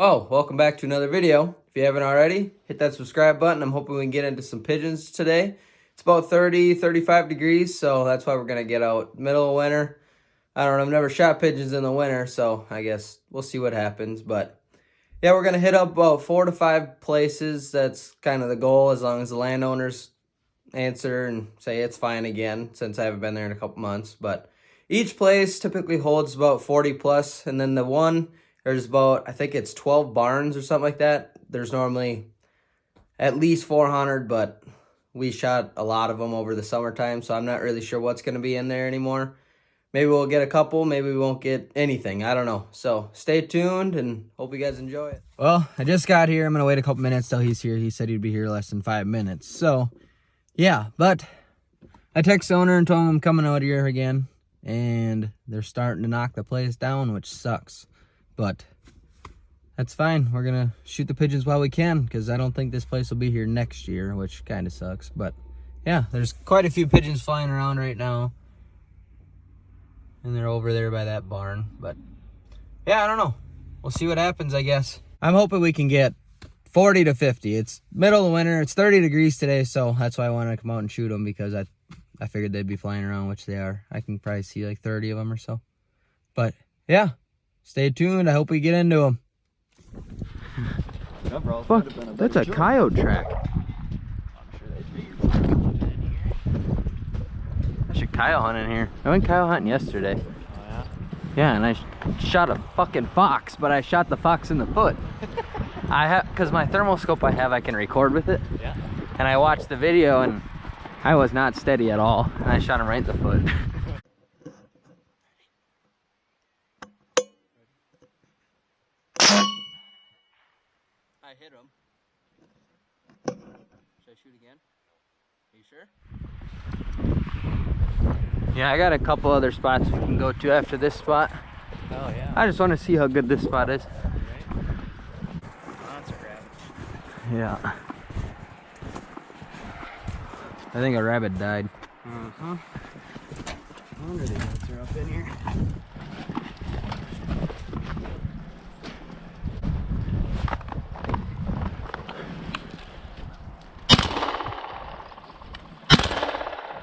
Oh, welcome back to another video. If you haven't already, hit that subscribe button. I'm hoping we can get into some pigeons today. It's about 30, 35 degrees, so that's why we're going to get out middle of winter. I don't know, I've never shot pigeons in the winter, so I guess we'll see what happens. But yeah, we're going to hit up about 4 to 5 places. That's kind of the goal, as long as the landowners answer and say it's fine again, since I haven't been there in a couple months. But each place typically holds about 40 plus, and then the one, there's about, I think it's 12 barns or something like that. There's normally at least 400, but we shot a lot of them over the summertime, so I'm not really sure what's going to be in there anymore. Maybe we'll get a couple, maybe we won't get anything. I don't know. So stay tuned and hope you guys enjoy it. Well, I just got here. I'm going to wait a couple minutes till he's here. He said he'd be here less than 5 minutes. So, yeah, but I text the owner and told him I'm coming out here again, and they're starting to knock the place down, which sucks. But that's fine. We're going to shoot the pigeons while we can, because I don't think this place will be here next year, which kind of sucks. But yeah, there's quite a few pigeons flying around right now. And they're over there by that barn. But yeah, I don't know. We'll see what happens, I guess. I'm hoping we can get 40 to 50. It's middle of winter. It's 30 degrees today, so that's why I wanted to come out and shoot them, because I figured they'd be flying around, which they are. I can probably see like 30 of them or so. But yeah, stay tuned. I hope we get into them. Fuck, that's a coyote track. I should coyote hunt in here. I went coyote hunting yesterday. Oh yeah? Yeah, and I shot a fucking fox, but I shot the fox in the foot. Cause my thermal scope I can record with it. Yeah. And I watched the video and I was not steady at all. And I shot him right in the foot. I hit him. Should I shoot again? Are you sure? Yeah, I got a couple other spots we can go to after this spot. Oh yeah. I just want to see how good this spot is. Right. Monster rabbit. Yeah. I think a rabbit died. Uh-huh. I wonder the goats are up in here.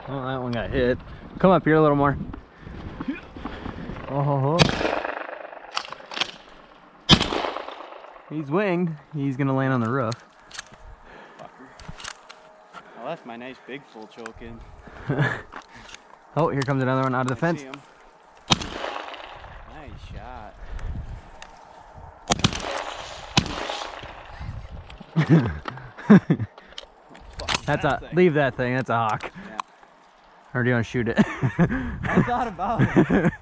Oh, that one got hit. Come up here a little more. Oh, he's winged. He's gonna land on the roof. Fucker. Oh, that's my nice big full choke in. Oh, here comes another one out of the fence. Nice shot. Leave that thing. That's a hawk. Yeah. Or do you want to shoot it? I thought about it. He's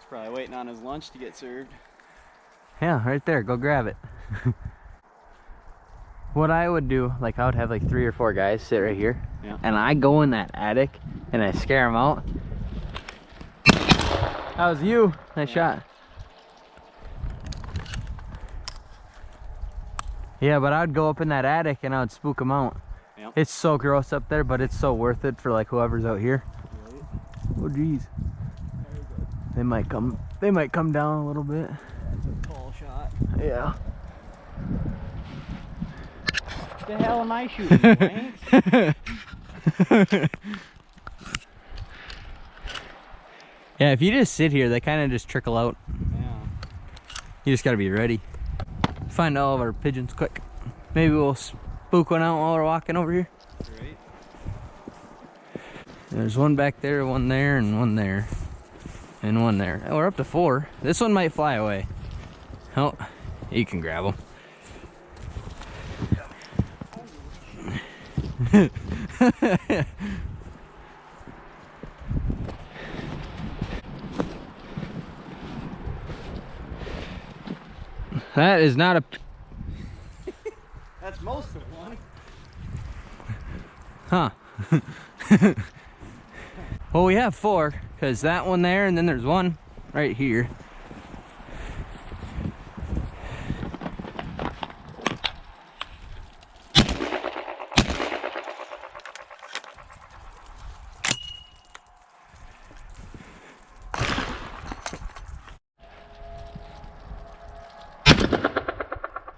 probably waiting on his lunch to get served. Yeah, right there. Go grab it. What I would do, like I would have like 3 or 4 guys sit right here. Yeah. And I go in that attic and I scare them out. That was you. Nice shot. Yeah, but I would go up in that attic and I would spook them out. Yep. It's so gross up there, but it's so worth it for like whoever's out here. Right. Oh geez. They might come down a little bit. That's a tall shot. Yeah. What the hell am I shooting, Lance? Yeah, if you just sit here, they kind of just trickle out. Yeah. You just gotta be ready. Find all of our pigeons quick. Maybe we'll spook one out while we're walking over here. Right. There's one back there, one there, and one there. And one there. Oh, we're up to 4. This one might fly away. Oh, you can grab them. That is not a... That's most of one. Huh. Well, we have 4, because that one there, and then there's one right here.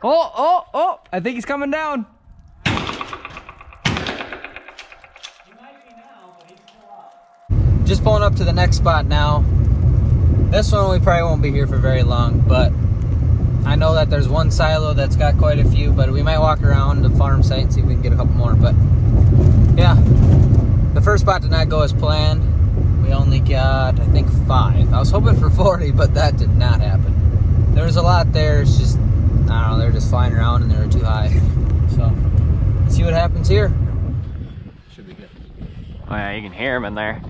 Oh, oh, oh! I think he's coming down. He might be now, but he's still up. Just pulling up to the next spot now. This one we probably won't be here for very long, but I know that there's one silo that's got quite a few, but we might walk around the farm site and see if we can get a couple more. But yeah, the first spot did not go as planned. We only got, I think, 5. I was hoping for 40, but that did not happen. There was a lot there. It's just, I don't know, they're just flying around and they were too high. So, let's see what happens here. Should be good. Oh yeah, you can hear him in there.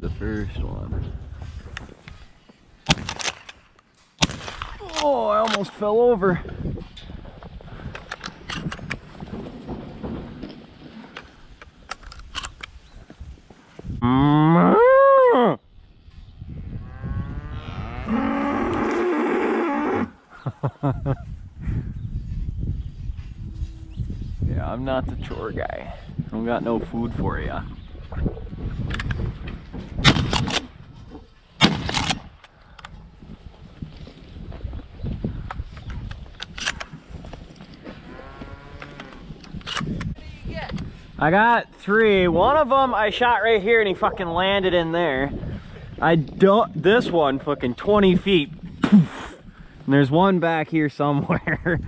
The first one. Oh, I almost fell over. Yeah, I'm not the chore guy. I don't got no food for ya. I got 3. One of them I shot right here and he fucking landed in there. This one fucking 20 feet. And there's one back here somewhere.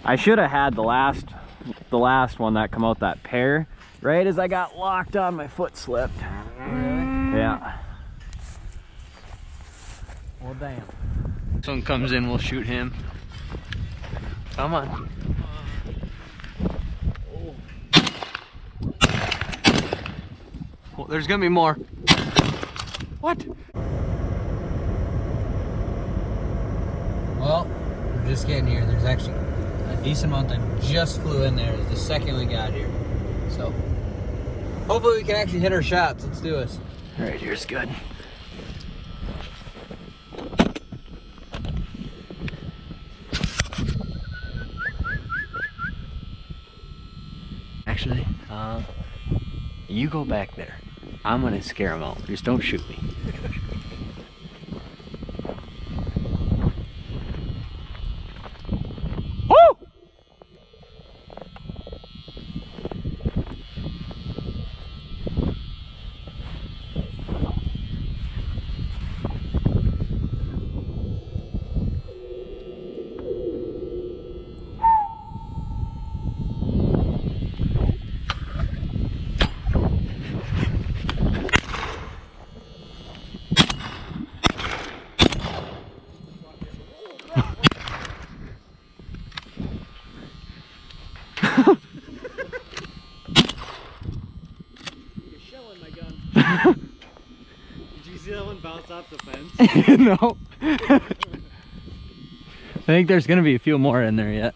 I should have had the last one that come out that pair. Right as I got locked on, my foot slipped. Really? Yeah. Well, damn. Someone comes in, we'll shoot him. Come on. Well, there's gonna be more. What? Well, we're just getting here. There's actually a decent amount that just flew in there. It's the second we got here. So, hopefully we can actually hit our shots. Let's do this. All right, here's good. Actually, you go back there. I'm gonna scare them out. Just don't shoot me. Woo! Did you see that one bounce off the fence? No. I think there's gonna be a few more in there yet.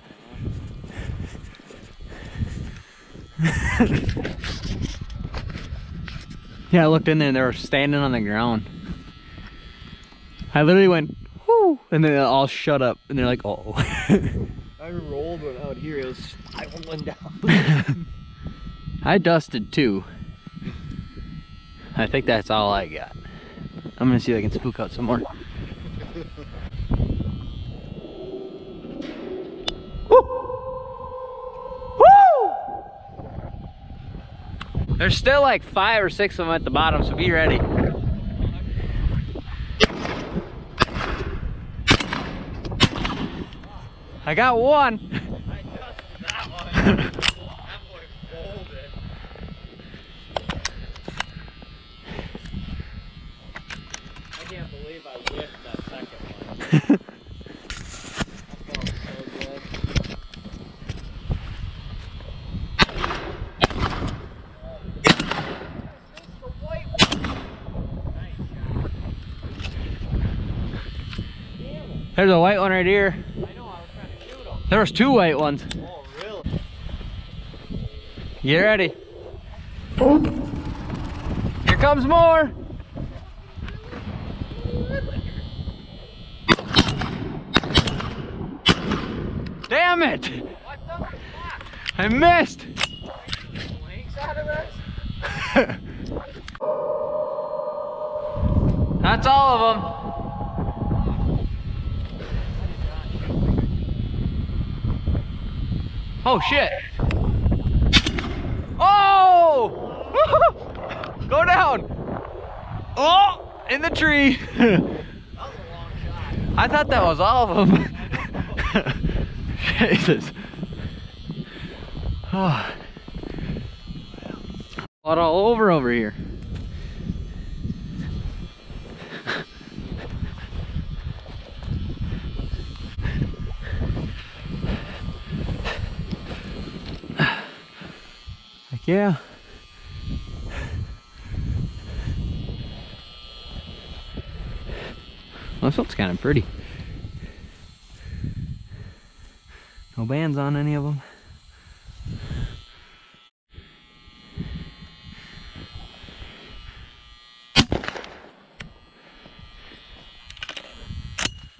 Yeah, I looked in there and they were standing on the ground. I literally went, whoo, and then they all shut up and they're like, oh. I rolled one out here, it was spiraling down. I dusted too. I think that's all I got. I'm gonna see if I can spook out some more. There's still like 5 or 6 of them at the bottom, so be ready. I got one. I dusted that one. That boy folded. I can't believe I whiffed that second one. That felt so good. There's a white one right here. I know, I was trying to shoot him. There was 2 white ones. Oh, really? Get ready. Here comes more. Damn it! What the fuck? I missed. That's all of them. Oh shit! Oh! Go down! Oh! In the tree! That was a long shot. I thought that was all of them. Jesus. Oh. Blood all over here. Heck yeah. Well, this one's kind of pretty. No bands on any of them.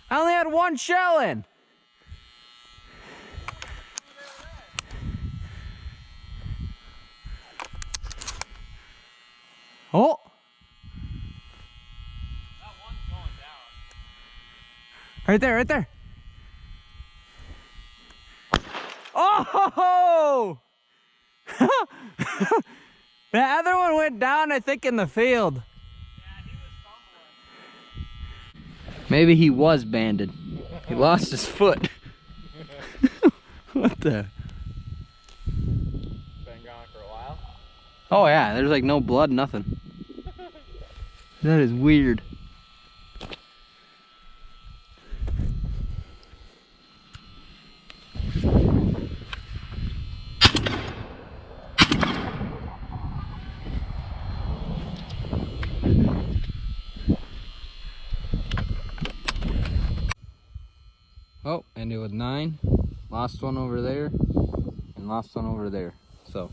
I only had one shell in. Oh. That one's going down. Right there, right there. Oh! The other one went down, I think, in the field. Yeah, he was fumbling. Maybe he was banded. He lost his foot. What the? Been gone for a while? Oh yeah, there's like no blood, nothing. That is weird. Oh, ended with 9. Lost one over there, and lost one over there. So,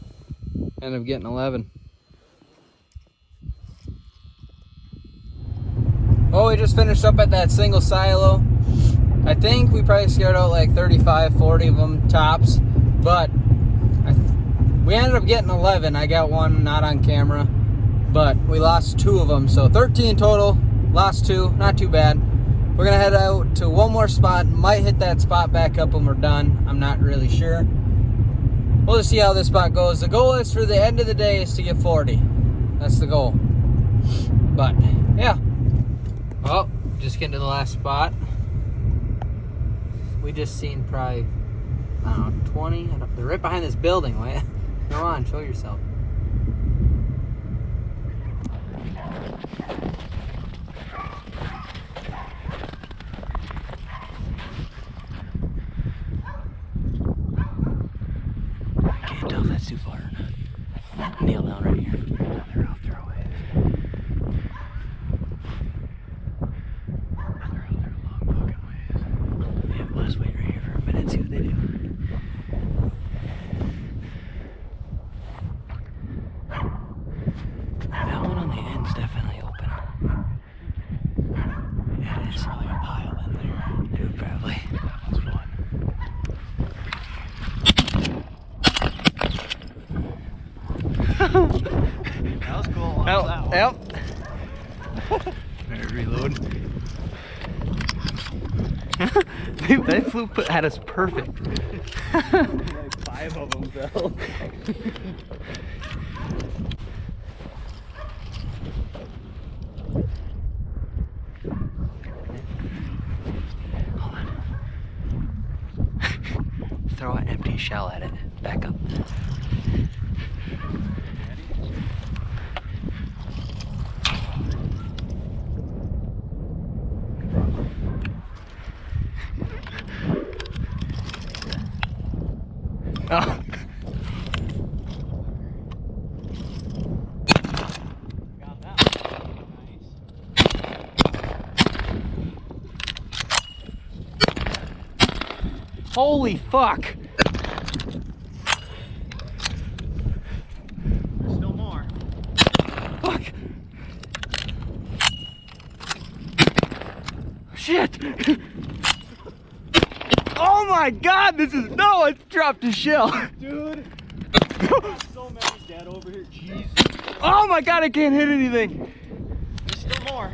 ended up getting 11. Well, we just finished up at that single silo. I think we probably scared out like 35, 40 of them tops, but we ended up getting 11. I got one not on camera, but we lost 2 of them. So 13 total, lost 2, not too bad. We're gonna head out to one more spot, might hit that spot back up when we're done. I'm not really sure. We'll just see how this spot goes. The goal is for the end of the day is to get 40. That's the goal. But yeah. Well, just getting to the last spot. We just seen probably, I don't know, 20. They're right behind this building. Wait. Go on, show yourself. Can't tell if that's too far or not. Kneel down right here. No, they're off their way. They're a long fucking ways. Yeah, we'll just wait right here for a minute and see what they do. That one on the end's definitely open. Yeah, there's probably a pile in there. Dude, probably. That one's fun. That was cool. Yep. Alright, reload. Dude, that flew had us perfect. Like 5 of them fell. Hold on. Throw an empty shell at it. Back up. Oh. Got that one. Nice. Holy fuck. shit! Oh my god, this is, no, it dropped a shell. Dude, so many dead over here. Jesus. Oh my god, I can't hit anything. There's still more.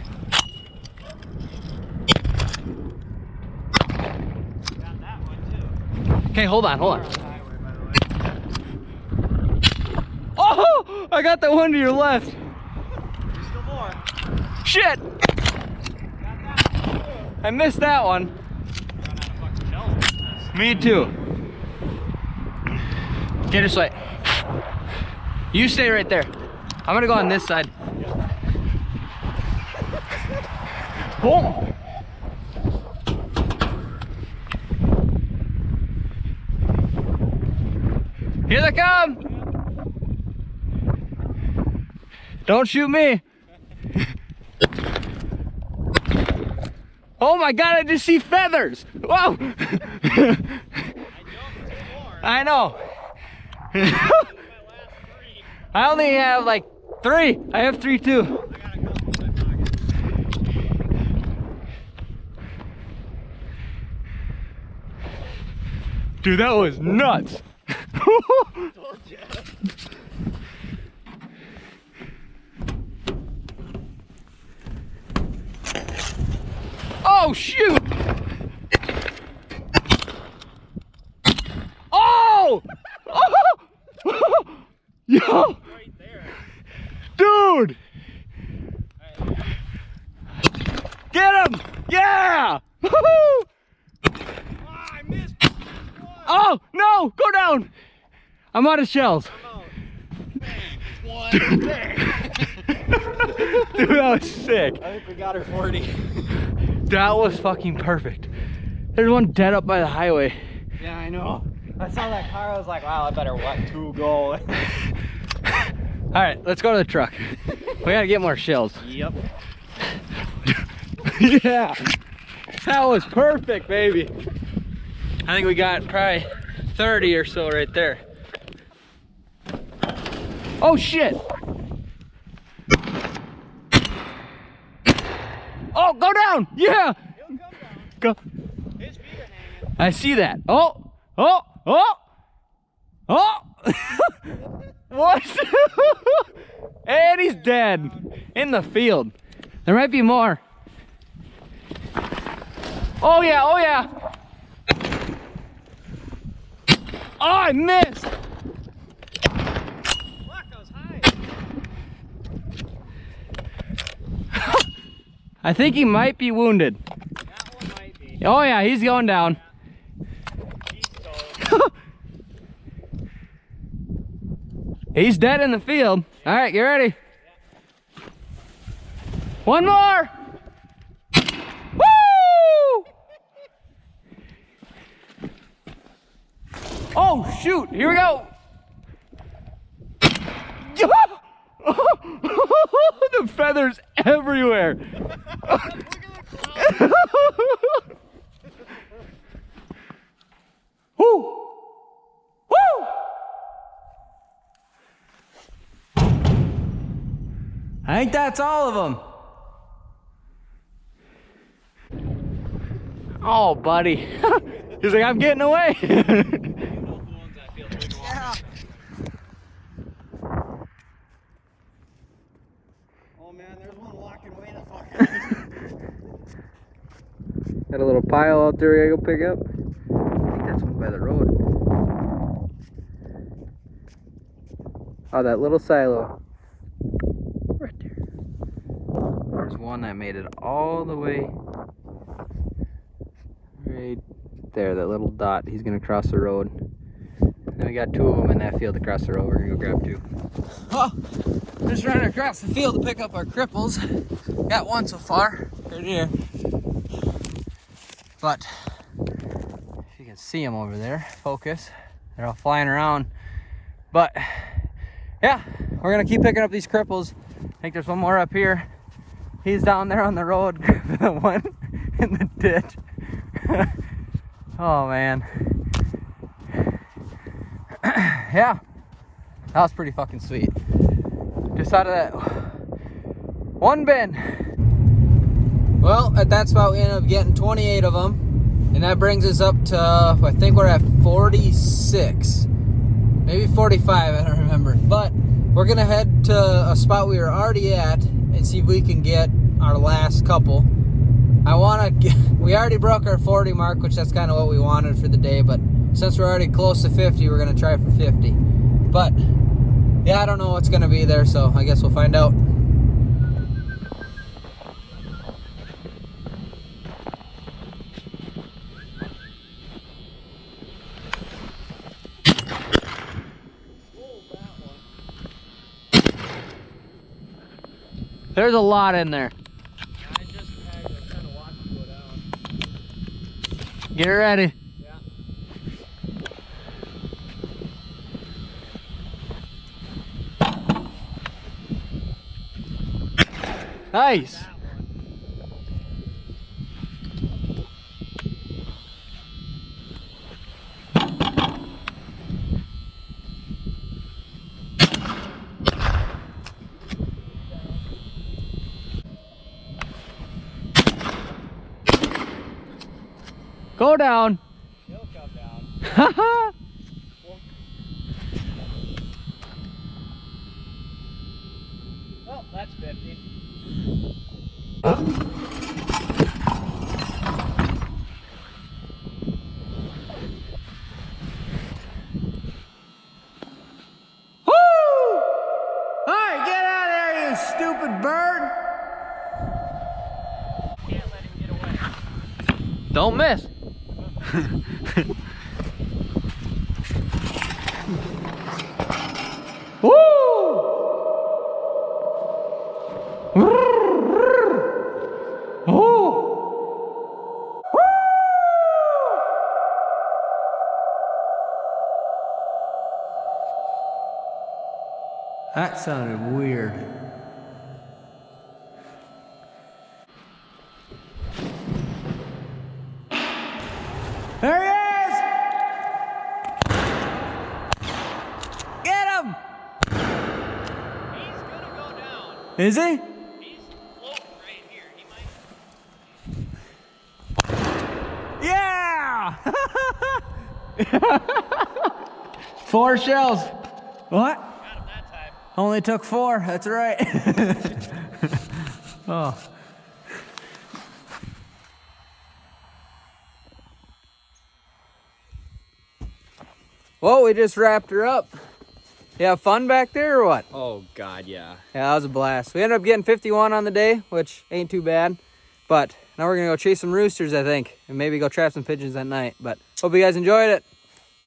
Got that one too. Okay, hold on, hold on. We're on the highway, by the way. Oh, I got that one to your left. There's still more. Shit, Got that one too. I missed that one. Run out of fucking shells with this. Me too. Get this way. You stay right there. I'm gonna go on this side. Boom. Here they come. Don't shoot me. Oh my god, I just see feathers. Whoa. I know. I only have like 3. I have 3 too. I got a couple in my pocket. Dude, that was nuts. Told ya. Oh shoot! Oh! Oh! Yo! Right there. Dude! Alright. Get him! Yeah! Woohoo! Oh, I missed one. Oh no! Go down! I'm out of shells. I'm out. Bang. One. Bang. Dude, that was sick. I think we got her 40. That was fucking perfect. There's one dead up by the highway. Yeah, I know. I saw that car, I was like, wow, I better let 2 go. Alright, let's go to the truck. We gotta get more shells. Yep. Yeah, that was perfect, baby. I think we got probably 30 or so right there. Oh shit! Oh, go down! Yeah! He'll come down. Go. His feet are hanging. I see that. Oh! Oh! Oh! Oh! What? And he's dead in the field. There might be more. Oh yeah, oh yeah. Oh, I missed. Look, I was high. I think he might be wounded. That one might be. Oh yeah, he's going down. He's toast. He's dead in the field. All right, get ready. One more. Woo! Oh shoot, here we go. The feathers everywhere. Woo! Woo! I think that's all of them. Oh, buddy. He's like, I'm getting away. Yeah. Oh man, there's one walking way the fuck out. Got a little pile out there we gotta go pick up. I think that's one by the road. Oh, that little silo. Right there. There's one that made it all the way right there, that little dot. He's gonna cross the road. Then we got 2 of them in that field across the road. We're gonna go grab 2. Well, just running across the field to pick up our cripples. Got 1 so far, right here. But if you can see them over there, focus. They're all flying around. But yeah, we're gonna keep picking up these cripples. I think there's one more up here. He's down there on the road, grabbing the one in the ditch. Oh man. Yeah, that was pretty fucking sweet. Just out of that one bin. Well, at that spot we ended up getting 28 of them. And that brings us up to, I think we're at 46. Maybe 45, I don't remember. But we're gonna head to a spot we were already at and see if we can get our last couple. We already broke our 40 mark, which that's kind of what we wanted for the day, but since we're already close to 50, we're gonna try for 50. But yeah, I don't know what's gonna be there, so I guess we'll find out. There's a lot in there. I just kind of watched it go down. Get ready. Yeah. Nice. Go down. He'll come down. Well, that's 50. Woo! Alright, get out of there, you stupid bird. Can't let him get away. Don't miss. Woo! Oh! That sounded weird. There he is! Get him! He's gonna go down. Is he? He's floating right here. He might. Yeah! 4 shells. What? Got him that time. Only took 4. That's right. Oh. Well, we just wrapped her up. You have fun back there or what? Oh, God, yeah. Yeah, that was a blast. We ended up getting 51 on the day, which ain't too bad. But now we're going to go chase some roosters, I think. And maybe go trap some pigeons at night. But hope you guys enjoyed it.